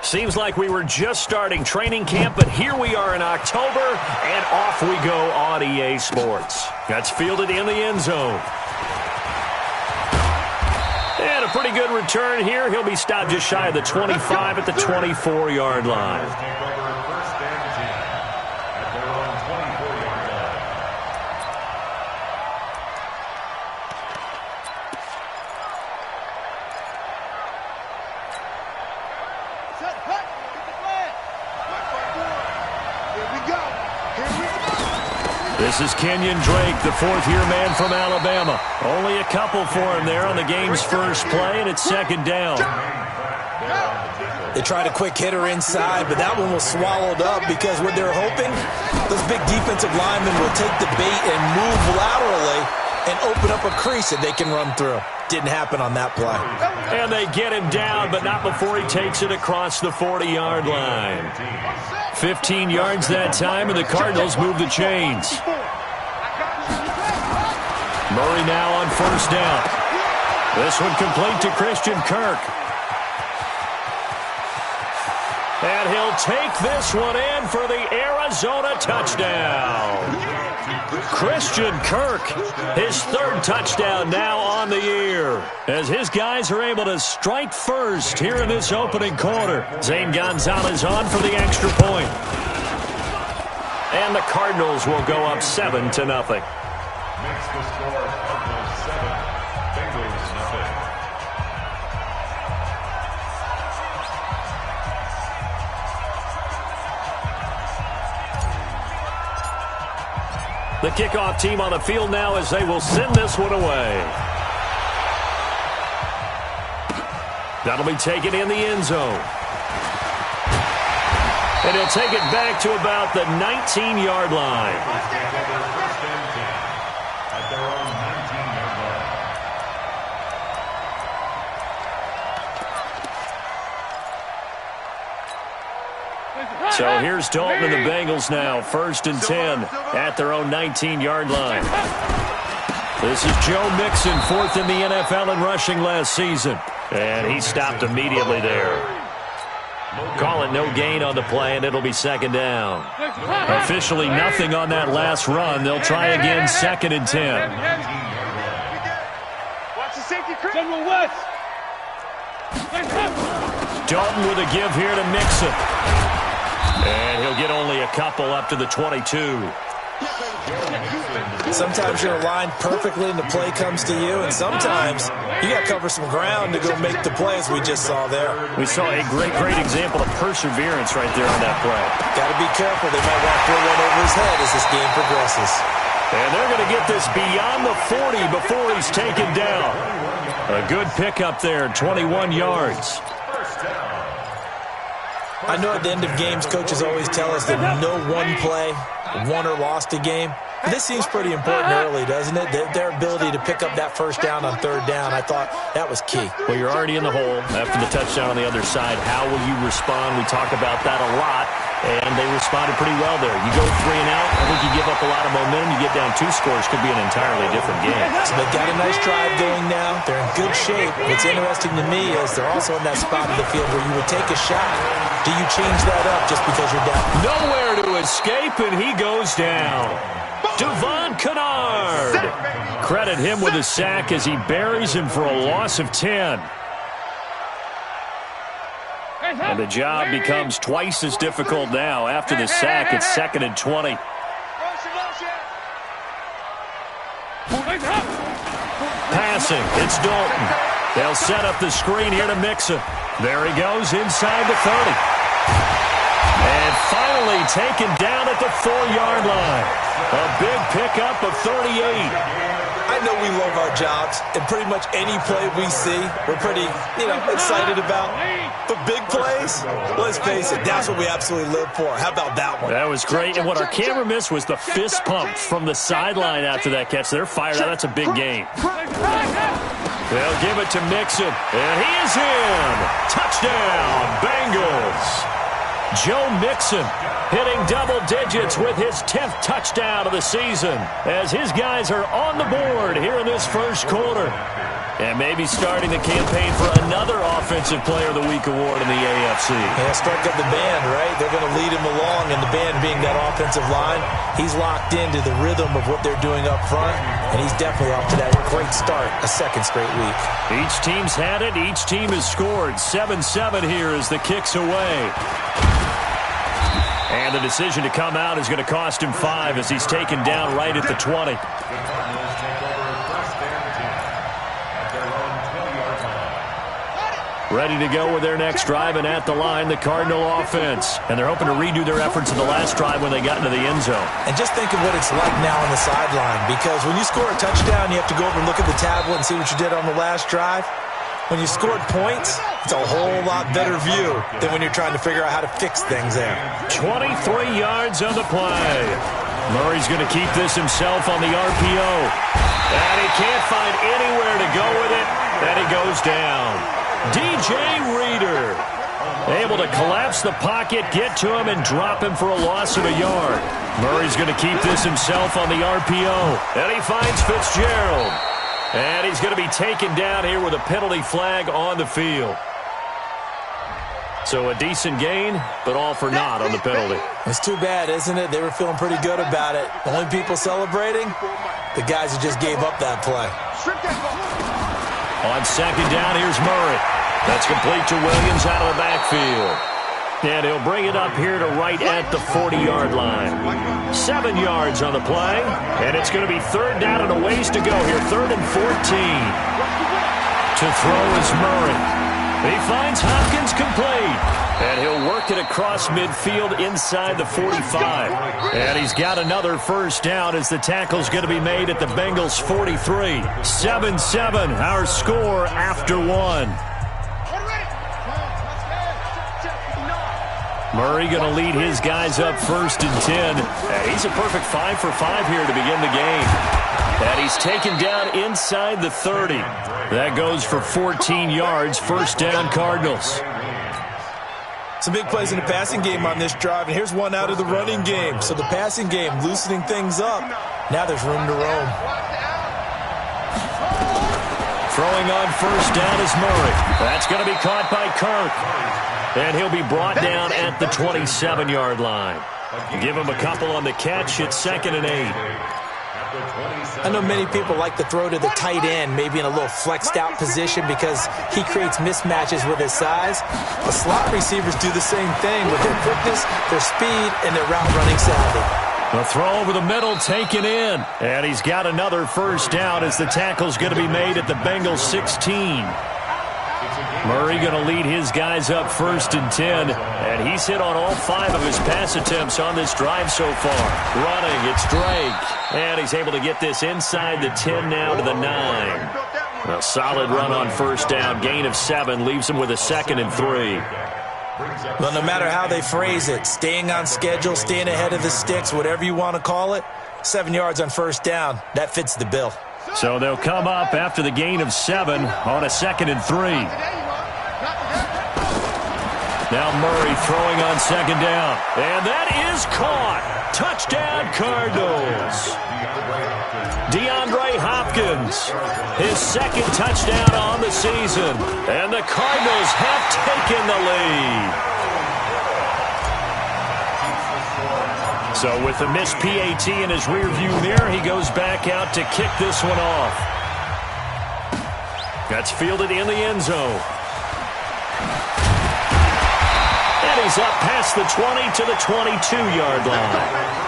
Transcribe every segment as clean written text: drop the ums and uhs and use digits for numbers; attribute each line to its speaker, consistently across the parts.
Speaker 1: Seems like we were just starting training camp, but here we are in October, and off we go on EA Sports. That's fielded in the end zone. And a pretty good return here. He'll be stopped just shy of the 25 at the 24-yard line. This is Kenyon Drake, the fourth-year man from Alabama. Only a couple for him there on the game's first play, and it's second down.
Speaker 2: They tried a quick hitter inside, but that one was swallowed up because what they're hoping, those big defensive linemen will take the bait and move laterally and open up a crease that they can run through. Didn't happen on that play.
Speaker 1: And they get him down, but not before he takes it across the 40-yard line. 15 yards that time, and the Cardinals move the chains. Murray now on first down. This one complete to Christian Kirk. And he'll take this one in for the Arizona touchdown. Christian Kirk, his third touchdown now on the year, as his guys are able to strike first here in this opening quarter. Zane Gonzalez on for the extra point. And the Cardinals will go up 7-0.
Speaker 3: Makes the score Cardinals 7, Bengals nothing.
Speaker 1: The kickoff team on the field now as they will send this one away. That'll be taken in the end zone. And he'll take it back to about the 19-yard line. So here's Dalton and the Bengals now, 1st and 10 at their own 19-yard line. This is Joe Mixon, 4th in the NFL in rushing last season. And he stopped immediately there. Call it no gain on the play, and it'll be second down. Officially nothing on that last run. They'll try again, 2nd and 10.
Speaker 4: Watch the safety, General West.
Speaker 1: Dalton with a give here to Mixon. And he'll get only a couple up to the 22.
Speaker 2: Sometimes you're aligned perfectly and the play comes to you, and sometimes you got to cover some ground to go make the play, as we just saw there.
Speaker 1: We saw a great example of perseverance right there on that play.
Speaker 2: Got to be careful. They might want to throw one over his head as this game progresses.
Speaker 1: And they're going to get this beyond the 40 before he's taken down. A good pickup there, 21 yards.
Speaker 2: I know at the end of games, coaches always tell us that no one play won or lost a game. But this seems pretty important early, doesn't it? Their ability to pick up that first down on 3rd down, I thought that was key.
Speaker 1: Well, you're already in the hole after the touchdown on the other side. How will you respond? We talk about that a lot, and they responded pretty well there. You go 3 and out, I think you give up a lot of momentum. You get down 2 scores, could be an entirely different game.
Speaker 2: So they've got a nice drive going now. They're in good shape. What's interesting to me is they're also in that spot of the field where you would take a shot. Do you change that up just because you're down?
Speaker 1: Nowhere to escape, and he goes down. Devon Kennard. Credit him with a sack as he buries him for a loss of 10. And the job becomes twice as difficult now. After the sack, it's 2nd and 20. Passing, it's Dalton. They'll set up the screen here to Mixon. There he goes inside the 30. And finally taken down at the 4-yard line. A big pickup of 38.
Speaker 2: I know we love our jobs, and pretty much any play we see, we're pretty, excited about. But big plays, let's face it, that's what we absolutely live for. How about that one?
Speaker 1: That was great, and what our camera missed was the fist pump from the sideline after that catch. They're fired out. That's a big game. They'll give it to Mixon, and he is in. Touchdown, Bengals. Joe Mixon hitting double digits with his 10th touchdown of the season as his guys are on the board here in this first quarter. And maybe starting the campaign for another Offensive Player of the Week award in the AFC.
Speaker 2: Yeah, strike up the band, right? They're going to lead him along, and the band being that offensive line, he's locked into the rhythm of what they're doing up front, and he's definitely off to that great start, a second straight week.
Speaker 1: Each team's had it. Each team has scored. 7-7 here as the kick's away. And the decision to come out is going to cost him 5 as he's taken down right at the 20. Ready to go with their next drive, and at the line, the Cardinal offense. And they're hoping to redo their efforts in the last drive when they got into the end zone.
Speaker 2: And just think of what it's like now on the sideline, because when you score a touchdown, you have to go over and look at the tablet and see what you did on the last drive. When you scored points, it's a whole lot better view than when you're trying to figure out how to fix things there.
Speaker 1: 23 yards on the play. Murray's going to keep this himself on the RPO. And he can't find anywhere to go with it, and he goes down. DJ Reader able to collapse the pocket, get to him, and drop him for a loss of a yard. Murray's going to keep this himself on the RPO. And he finds Fitzgerald. And he's going to be taken down here with a penalty flag on the field. So a decent gain, but all for naught on the penalty.
Speaker 2: It's too bad, isn't it? They were feeling pretty good about it. The only people celebrating, the guys who just gave up that play.
Speaker 1: On second down, here's Murray. That's complete to Williams out of the backfield. And he'll bring it up here to right at the 40-yard line. 7 yards on the play, and it's going to be third down and a ways to go here. 3rd and 14. To throw is Murray. He finds Hopkins complete. And he'll work it across midfield inside the 45. And he's got another first down as the tackle's going to be made at the Bengals' 43. 7-7, our score after 1. Murray going to lead his guys up 1st and 10. And he's a perfect 5 for 5 here to begin the game. And he's taken down inside the 30. That goes for 14 yards. First down, Cardinals.
Speaker 2: Some big plays in the passing game on this drive, and here's one out of the running game. So the passing game loosening things up. Now there's room to roam.
Speaker 1: Throwing on first down is Murray. That's going to be caught by Kirk. And he'll be brought down at the 27-yard line. Give him a couple on the catch. It's 2nd and 8.
Speaker 2: I know many people like to throw to the tight end, maybe in a little flexed out position because he creates mismatches with his size. The slot receivers do the same thing with their quickness, their speed, and their route running savvy.
Speaker 1: The throw over the middle taken in. And he's got another first down as the tackle's going to be made at the Bengals' 16. Murray going to lead his guys up 1st and 10. And he's hit on all 5 of his pass attempts on this drive so far. Running, it's Drake. And he's able to get this inside the 10 now to the 9. A solid run on first down. Gain of 7 leaves him with a 2nd and 3.
Speaker 2: Well, no matter how they phrase it, staying on schedule, staying ahead of the sticks, whatever you want to call it, 7 yards on first down, that fits the bill.
Speaker 1: So they'll come up after the gain of 7 on a 2nd and 3. Now Murray throwing on second down. And that is caught. Touchdown, Cardinals. DeAndre Hopkins, his 2nd touchdown on the season. And the Cardinals have taken the lead. So with the missed PAT in his rearview mirror, he goes back out to kick this one off. That's fielded in the end zone. And he's up past the 20 to the 22-yard line.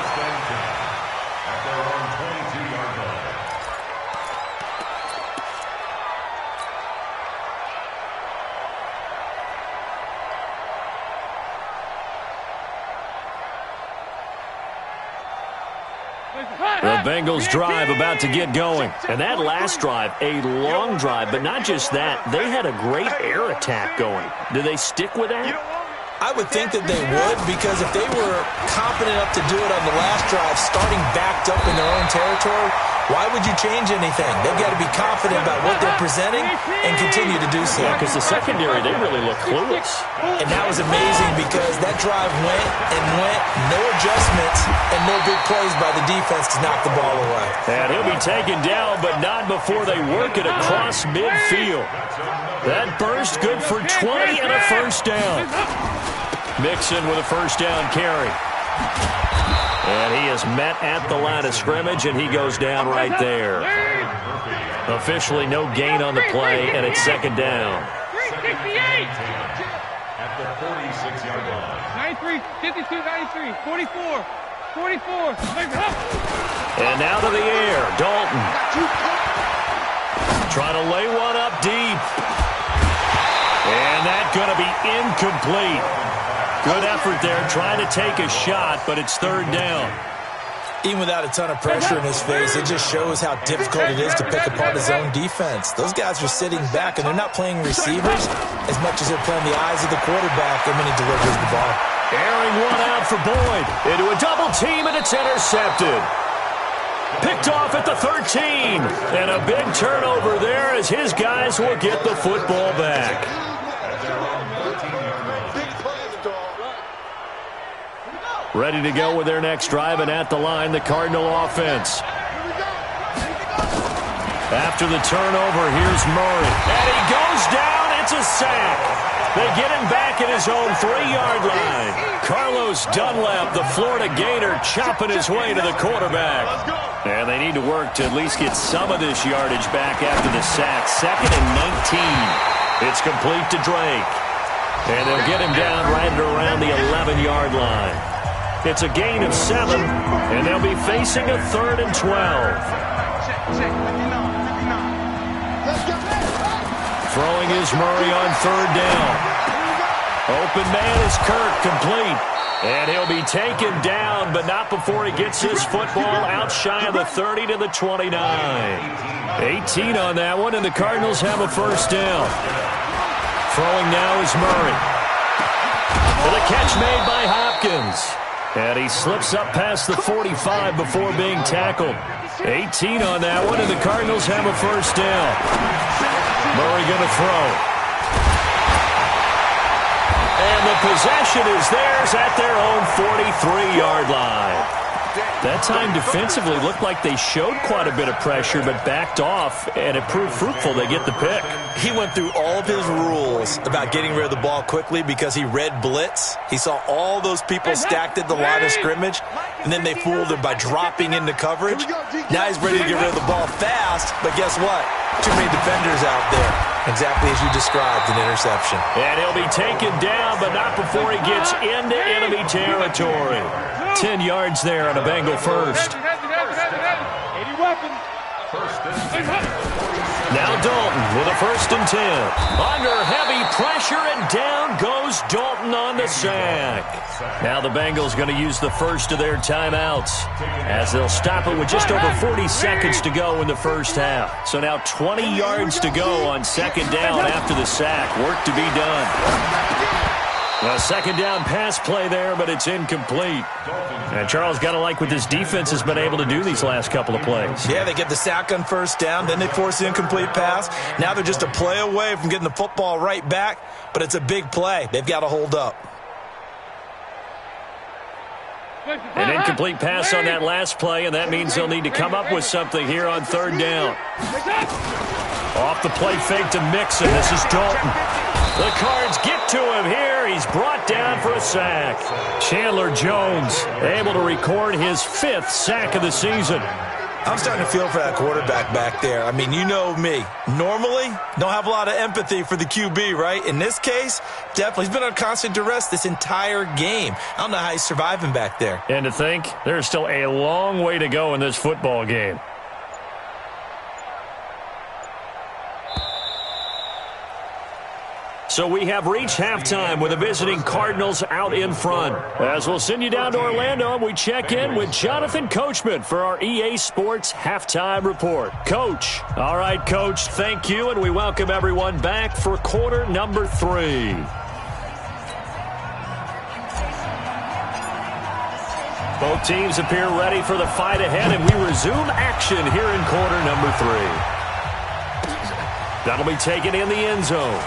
Speaker 1: The Bengals drive about to get going. And that last drive, a long drive, but not just that. They had a great air attack going. Do they stick with that?
Speaker 2: I would think that they would, because if they were confident enough to do it on the last drive, starting backed up in their own territory, why would you change anything? They've got to be confident about what they're presenting and continue to do so.
Speaker 1: Because the secondary, they really look clueless.
Speaker 2: And that was amazing because that drive went and went, no adjustments, and no big plays by the defense to knock the ball away.
Speaker 1: And he'll be taken down, but not before they work it across midfield. That burst good for 20 and a first down. Mixon with a first down carry. And he is met at the line of scrimmage, and he goes down right there. Officially no gain on the play, and it's second down.
Speaker 4: 368.
Speaker 3: At the 46-yard line.
Speaker 4: 93, 52, 93, 44, 44.
Speaker 1: And now to the air, Dalton. Trying to lay one up deep. And that's going to be incomplete. Good effort there, trying to take a shot, but it's third down.
Speaker 2: Even without a ton of pressure in his face, it just shows how difficult it is to pick apart his own defense. Those guys are sitting back, and they're not playing receivers as much as they're playing the eyes of the quarterback when he delivers the ball.
Speaker 1: Airing one out for Boyd. Into a double team, and it's intercepted. Picked off at the 13. And a big turnover there as his guys will get the football back. Ready to go with their next drive, and at the line, the Cardinal offense. After the turnover, here's Murray. And he goes down. It's a sack. They get him back at his own 3-yard line. Carlos Dunlap, the Florida Gator, chopping his way to the quarterback. And they need to work to at least get some of this yardage back after the sack. 2nd and 19. It's complete to Drake. And they'll get him down right around the 11-yard line. It's a gain of 7, and they'll be facing a 3rd and 12. Throwing is Murray on 3rd down. Open man is Kirk, complete. And he'll be taken down, but not before he gets his football out shy of the 30 to the 29. 18 on that one, and the Cardinals have a first down. Throwing now is Murray. For the catch made by Hopkins. And he slips up past the 45 before being tackled. 18 on that one, and the Cardinals have a first down. Murray going to throw. And the possession is theirs at their own 43-yard line. That time defensively looked like they showed quite a bit of pressure, but backed off, and it proved fruitful. They get the pick.
Speaker 2: He went through all of his rules about getting rid of the ball quickly because he read blitz. He saw all those people stacked at the line of scrimmage, and then they fooled him by dropping into coverage. Now he's ready to get rid of the ball fast, but guess what? Too many defenders out there. Exactly as you described, an interception.
Speaker 1: And he'll be taken down, but not before he gets into enemy territory. 10 yards there on a Bengal first.
Speaker 4: 80 weapons.
Speaker 1: Now Dalton with a 1st and 10. Under heavy pressure, and down goes Dalton on the sack. Now the Bengals going to use the first of their timeouts as they'll stop it with just over 40 seconds to go in the first half. So now 20 yards to go on 2nd down after the sack. Work to be done. A 2nd down pass play there, but it's incomplete. And Charles, got to like what this defense has been able to do these last couple of plays.
Speaker 2: Yeah, they get the sack on 1st down, then they force the incomplete pass. Now they're just a play away from getting the football right back, but it's a big play. They've got to hold up.
Speaker 1: An incomplete pass on that last play, and that means they'll need to come up with something here on 3rd down. Off the play fake to Mixon. This is Dalton. The Cards get to him here. He's brought down for a sack. Chandler Jones able to record his 5th sack of the season.
Speaker 2: I'm starting to feel for that quarterback back there. I mean, you know me. Normally, don't have a lot of empathy for the QB, right? In this case, definitely. He's been on constant duress this entire game. I don't know how he's surviving back there.
Speaker 1: And to think, there's still a long way to go in this football game. So we have reached halftime with the visiting Cardinals out in front. As we'll send you down to Orlando, and we check in with Jonathan Coachman for our EA Sports Halftime Report. Coach. All right, Coach, thank you, and we welcome everyone back for quarter number 3. Both teams appear ready for the fight ahead, and we resume action here in quarter number 3. That'll be taken in the end zone.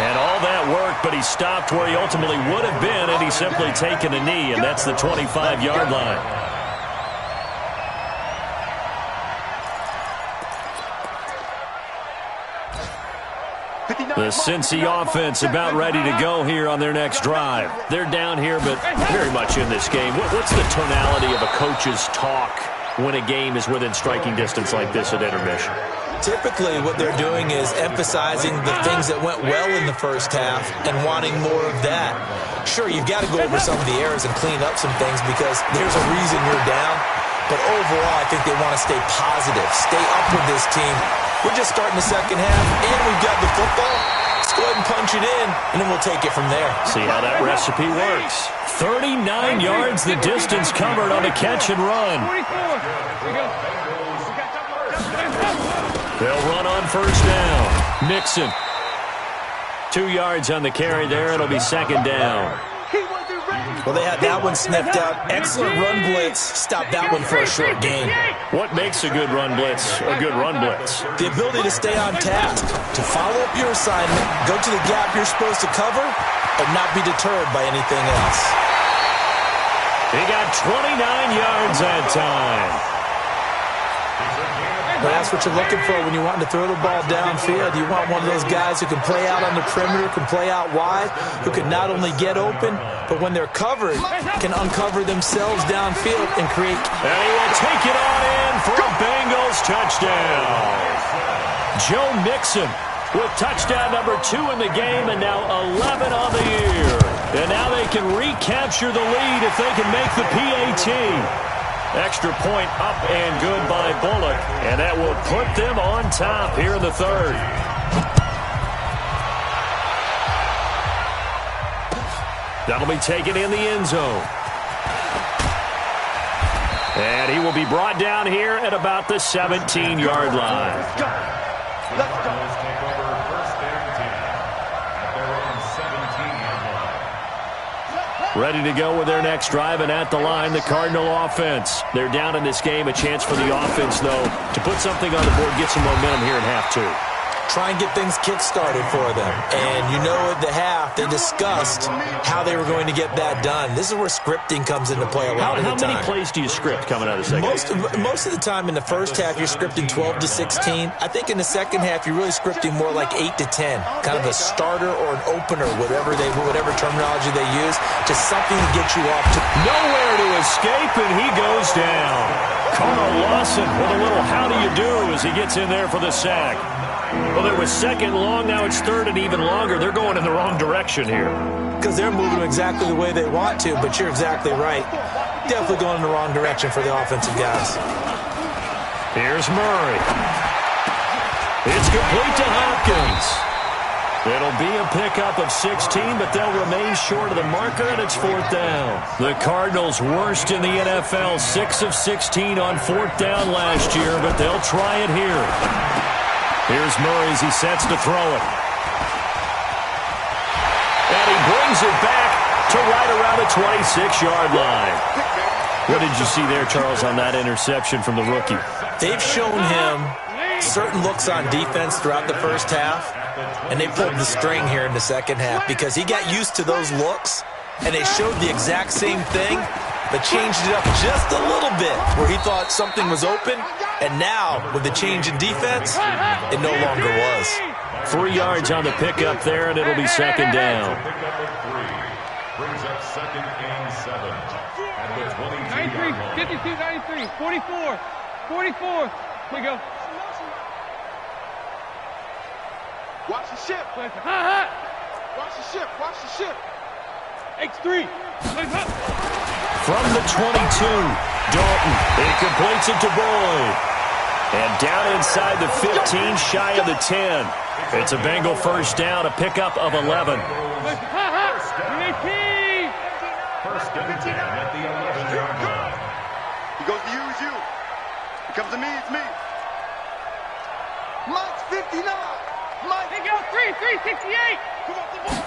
Speaker 1: And all that work, but he stopped where he ultimately would have been had he simply taken a knee, and that's the 25-yard line. The Cincy offense about ready to go here on their next drive. They're down here, but very much in this game. What's the tonality of a coach's talk when a game is within striking distance like this at intermission?
Speaker 2: Typically, what they're doing is emphasizing the things that went well in the first half and wanting more of that. Sure, you've got to go over some of the errors and clean up some things because there's a reason you're down. But overall, I think they want to stay positive, stay up with this team. We're just starting the second half, and we've got the football. Let's go ahead and punch it in, and then we'll take it from there.
Speaker 1: See how that recipe works. 39 yards the distance covered on the catch and run. They'll run on first down. Mixon. 2 yards on the carry there. It'll be second down.
Speaker 2: Well, they had that one sniffed out. Excellent run blitz. Stop that one for a short gain.
Speaker 1: What makes a good run blitz a good run blitz?
Speaker 2: The ability to stay on task, to follow up your assignment, go to the gap you're supposed to cover, and not be deterred by anything else.
Speaker 1: He got 29 yards that time.
Speaker 2: But that's what you're looking for when you want to throw the ball downfield. You want one of those guys who can play out on the perimeter, can play out wide, who can not only get open, but when they're covered, can uncover themselves downfield and create.
Speaker 1: And he will take it on in for a Bengals touchdown. Joe Mixon with touchdown number 2 in the game and now 11 on the year. And now they can recapture the lead if they can make the PAT. Extra point up and good by Bullock, and that will put them on top here in the third. That'll be taken in the end zone. And he will be brought down here at about the 17-yard line.
Speaker 3: Let's go. Take over first and 10 at their own 17-yard line.
Speaker 1: Ready to go with their next drive, and at the line, the Cardinal offense. They're down in this game. A chance for the offense, though, to put something on the board, get some momentum here in half 2.
Speaker 2: Try and get things kick-started for them. And you know at the half, they discussed how they were going to get that done. This is where scripting comes into play a lot of the time.
Speaker 1: How many plays do you script coming out of the second?
Speaker 2: Most of the time in the first half, you're scripting 12 to 16. I think in the second half, you're really scripting more like 8 to 10. Kind of a starter or an opener, whatever terminology they use, just something to get you off to.
Speaker 1: Nowhere to escape, and he goes down. Carl Lawson with a little how do you do as he gets in there for the sack. Well, it was second long. Now it's third and even longer. They're going in the wrong direction here.
Speaker 2: Because they're moving exactly the way they want to, but you're exactly right. Definitely going in the wrong direction for the offensive guys.
Speaker 1: Here's Murray. It's complete to Hopkins. It'll be a pickup of 16, but they'll remain short of the marker, and it's fourth down. The Cardinals worst in the NFL, 6 of 16 on fourth down last year, but they'll try it here. Here's Murray as he sets to throw it. And he brings it back to right around the 26-yard line. What did you see there, Charles, on that interception from the rookie?
Speaker 2: They've shown him certain looks on defense throughout the first half, and they pulled the string here in the second half because he got used to those looks, and they showed the exact same thing, but changed it up just a little bit where he thought something was open, and now, with the change in defense, it no longer was.
Speaker 1: 3 yards on the pickup there, and it'll be second down.
Speaker 3: Pickup of 3 brings up second and 7 at the 22-yard line.
Speaker 4: 52, 93, 44, 44. Here we go.
Speaker 5: Watch the ship.
Speaker 4: Watch
Speaker 5: the ship. Watch the ship.
Speaker 4: X3.
Speaker 1: From the 22, Dalton. He completes it to Boyd. And down inside the 15, shy of the 10. It's a Bengal first down, a pickup of 11.
Speaker 3: First and 10 at the 11-yard line.
Speaker 5: He goes to you, it's you. He comes to me, it's me. Mike's 59. Mike.
Speaker 4: Here we go. 368.
Speaker 5: Come on, the ball.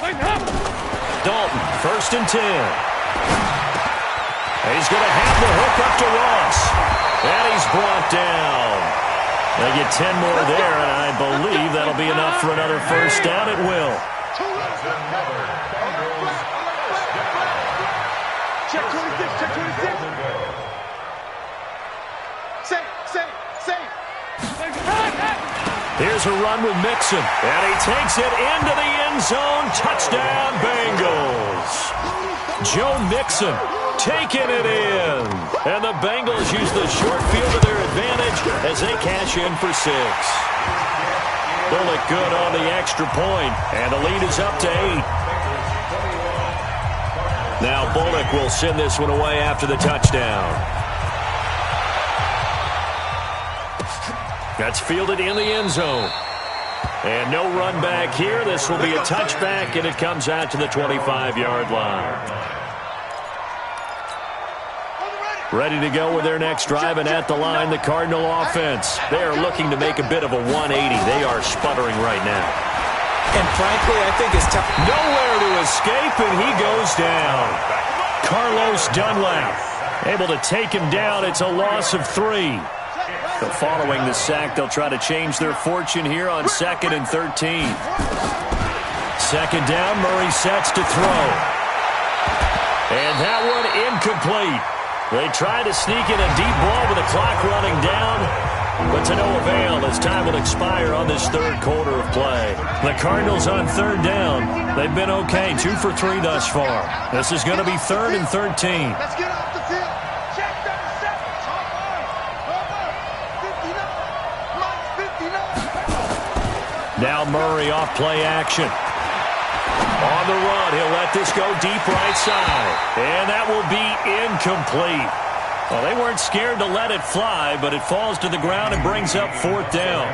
Speaker 1: Dalton, first and 10. He's going to have the hook up to Ross. And he's brought down. They get 10 more there, and I believe that'll be enough for another first down. It will.
Speaker 5: Check 26, check 26. Safe.
Speaker 1: Here's a run with Mixon, and he takes it into the end zone. Touchdown, Bengals. Joe Mixon taking it in. And the Bengals use the short field to their advantage as they cash in for 6. Bullock good on the extra point, and the lead is up to 8. Now Bullock will send this one away after the touchdown. That's fielded in the end zone. And no run back here. This will be a touchback, and it comes out to the 25-yard line. Ready to go with their next drive, and at the line, the Cardinal offense. They are looking to make a bit of a 180. They are sputtering right now.
Speaker 2: And frankly, I think it's time.
Speaker 1: Nowhere to escape, and he goes down. Carlos Dunlap able to take him down. It's a loss of 3. So following the sack, they'll try to change their fortune here on 2nd and 13. Second down, Murray sets to throw. And that one incomplete. They tried to sneak in a deep ball with the clock running down, but to no avail as time will expire on this third quarter of play. The Cardinals on third down. They've been okay, 2 for 3 thus far. This is going to be 3rd and 13.
Speaker 5: Let's get off the field. Check 37.
Speaker 1: Now Murray off play action. On the run, he'll let this go deep right side. And that will be incomplete. Well, they weren't scared to let it fly, but it falls to the ground and brings up 4th down.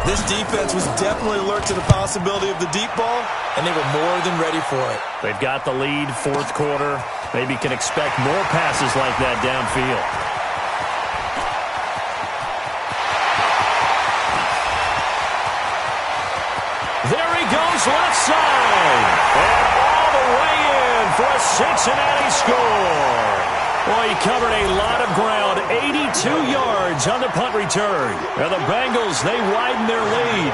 Speaker 2: This defense was definitely alert to the possibility of the deep ball, and they were more than ready for it.
Speaker 1: They've got the lead, 4th quarter. Maybe can expect more passes like that downfield. There he goes, left side. And all the way in for a Cincinnati score. Well, he covered a lot of ground, 82 yards on the punt return. And the Bengals, they widen their lead.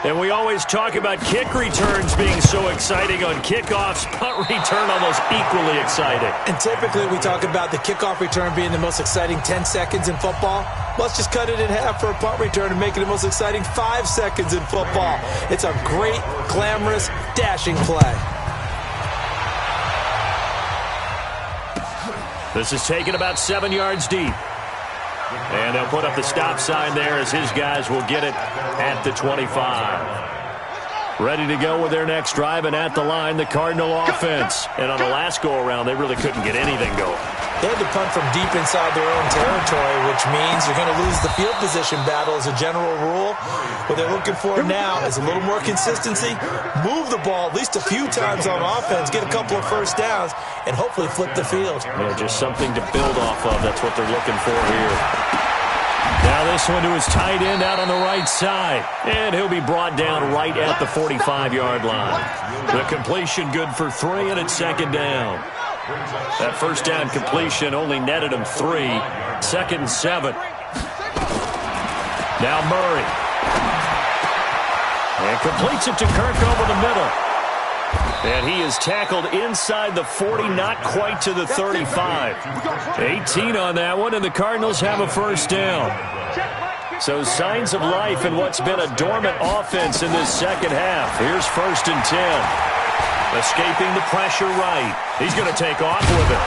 Speaker 1: And we always talk about kick returns being so exciting on kickoffs. Punt return almost equally exciting.
Speaker 2: And typically we talk about the kickoff return being the most exciting 10 seconds in football. Let's just cut it in half for a punt return and make it the most exciting 5 seconds in football. It's a great, glamorous, dashing play.
Speaker 1: This is taken about 7 yards deep. And they'll put up the stop sign there as his guys will get it at the 25. Ready to go with their next drive, and at the line, the Cardinal offense. And on the last go-around, they really couldn't get anything going.
Speaker 2: They had to punt from deep inside their own territory, which means you're going to lose the field position battle as a general rule. What they're looking for now is a little more consistency, move the ball at least a few times on offense, get a couple of first downs, and hopefully flip the field.
Speaker 1: Yeah, just something to build off of. That's what they're looking for here. Now this one to his tight end out on the right side. And he'll be brought down right at the 45-yard line. The completion good for 3, and it's 2nd down. That first down completion only netted him 3. 2nd and 7. Now Murray. And completes it to Kirk over the middle. And he is tackled inside the 40, not quite to the 35. 18 on that one, and the Cardinals have a first down. So signs of life in what's been a dormant offense in this second half. Here's 1st and 10. Escaping the pressure right. He's going to take off with it.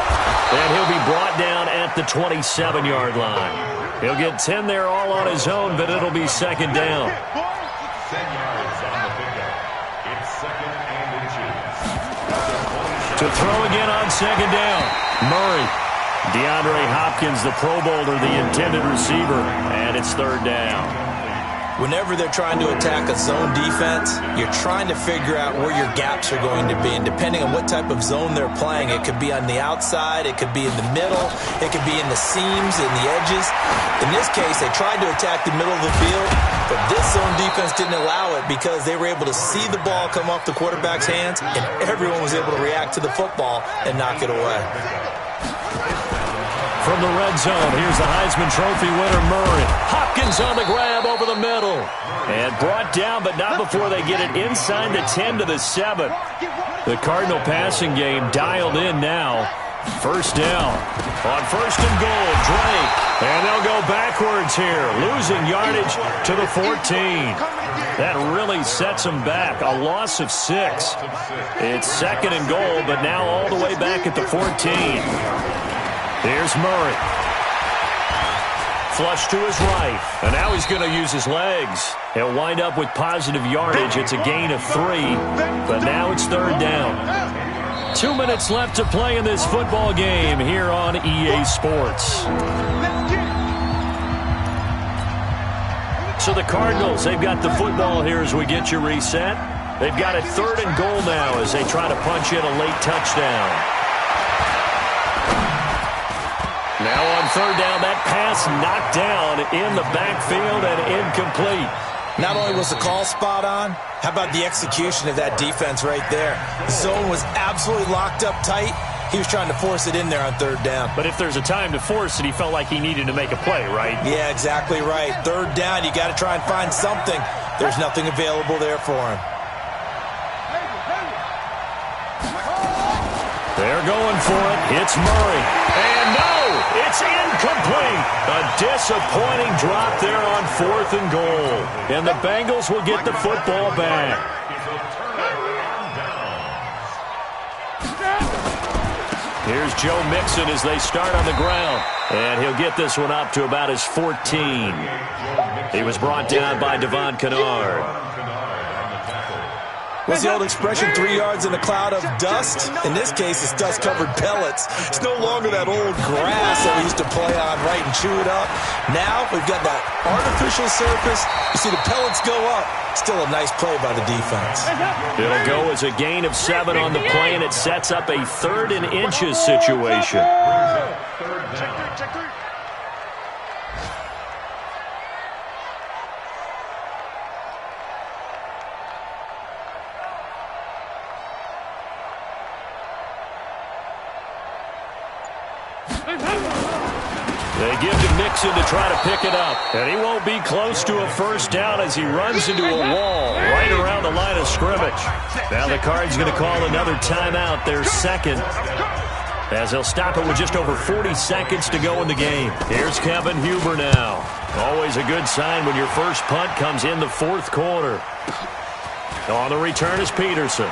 Speaker 1: And he'll be brought down at the 27-yard line. He'll get 10 there all on his own, but it'll be 2nd down.
Speaker 3: 10 yards on the pickup. It's 2nd and inches.
Speaker 1: To throw again on 2nd down. Murray. DeAndre Hopkins, the Pro Bowler, the intended receiver. And it's 3rd down.
Speaker 2: Whenever they're trying to attack a zone defense, you're trying to figure out where your gaps are going to be. And depending on what type of zone they're playing, it could be on the outside, it could be in the middle, it could be in the seams and the edges. In this case, they tried to attack the middle of the field, but this zone defense didn't allow it because they were able to see the ball come off the quarterback's hands, and everyone was able to react to the football and knock it away.
Speaker 1: From the red zone, here's the Heisman Trophy winner, Murray. Hopkins on the grab over the middle. And brought down, but not before they get it inside the 10 to the 7. The Cardinal passing game dialed in now. First down. On first and goal, Drake. And they'll go backwards here, losing yardage to the 14. That really sets them back. A loss of 6. It's second and goal, but now all the way back at the 14. Here's Murray. Flush to his right. And now he's going to use his legs. He'll wind up with positive yardage. It's a gain of 3, but now it's third down. 2 minutes left to play in this football game here on EA Sports. So the Cardinals, they've got the football here as we get you reset. They've got it third and goal now as they try to punch in a late touchdown. Now on third down, that pass knocked down in the backfield and incomplete.
Speaker 2: Not only was the call spot on, how about the execution of that defense right there? The zone was absolutely locked up tight. He was trying to force it in there on third down.
Speaker 1: But if there's a time to force it, he felt like he needed to make a play, right?
Speaker 2: Yeah, exactly right. Third down, you got to try and find something. There's nothing available there for him.
Speaker 1: They're going for it. It's Murray. And no, it's incomplete. A disappointing drop there on fourth and goal. And the Bengals will get the football back. Here's Joe Mixon as they start on the ground. And he'll get this one up to about his 14. He was brought down by Devon Kennard.
Speaker 2: What's the old expression, 3 yards in a cloud of dust? In this case, it's dust-covered pellets. It's no longer that old grass that we used to play on, right, and chew it up. Now we've got that artificial surface. You see the pellets go up. Still a nice play by the defense.
Speaker 1: It'll go as a gain of 7 on the play, and it sets up a 3rd and inches situation.
Speaker 5: Check three.
Speaker 1: They give to Mixon to try to pick it up. And he won't be close to a first down as he runs into a wall right around the line of scrimmage. Now the Cards going to call another timeout, their second, as they'll stop it with just over 40 seconds to go in the game. Here's Kevin Huber now. Always a good sign when your first punt comes in the fourth quarter. On the return is Peterson.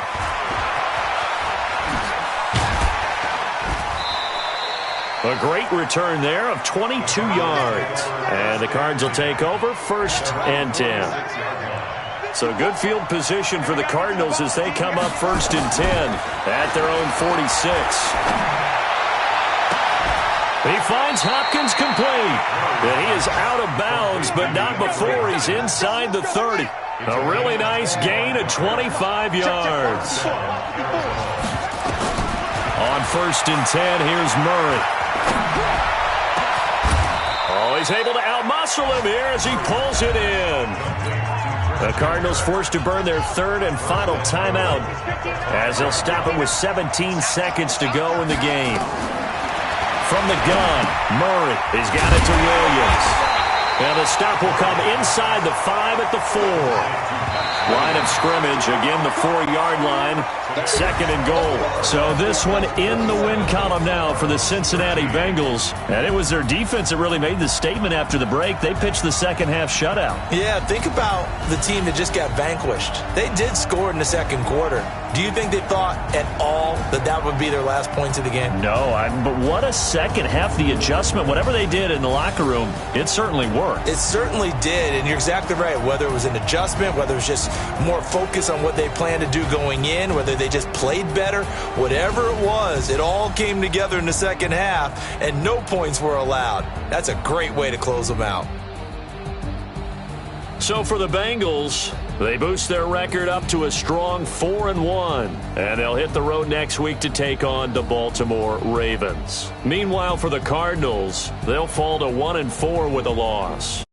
Speaker 1: A great return there of 22 yards. And the Cards will take over, 1st and 10. So good field position for the Cardinals as they come up 1st and 10 at their own 46. He finds Hopkins complete. And he is out of bounds, but not before he's inside the 30. A really nice gain of 25 yards. On 1st and 10, here's Murray. Oh, he's able to outmuscle him here as he pulls it in. The Cardinals forced to burn their 3rd and final timeout as they'll stop it with 17 seconds to go in the game. From the gun, Murray has got it to Williams. And the stop will come inside the 5 at the 4. Line of scrimmage, again the 4-yard line, 2nd and goal. So this one in the win column now for the Cincinnati Bengals. And it was their defense that really made the statement after the break. They pitched the second half shutout.
Speaker 2: Yeah, think about the team that just got vanquished. They did score in the second quarter. Do you think they thought at all that that would be their last points of the game?
Speaker 1: No, but what a second half. The adjustment, whatever they did in the locker room, it certainly worked.
Speaker 2: It certainly did, and you're exactly right. Whether it was an adjustment, whether it was just more focus on what they planned to do going in, whether they just played better, whatever it was, it all came together in the second half, and no points were allowed. That's a great way to close them out.
Speaker 1: So for the Bengals, they boost their record up to a strong 4-1, and they'll hit the road next week to take on the Baltimore Ravens. Meanwhile, for the Cardinals, they'll fall to 1-4 with a loss.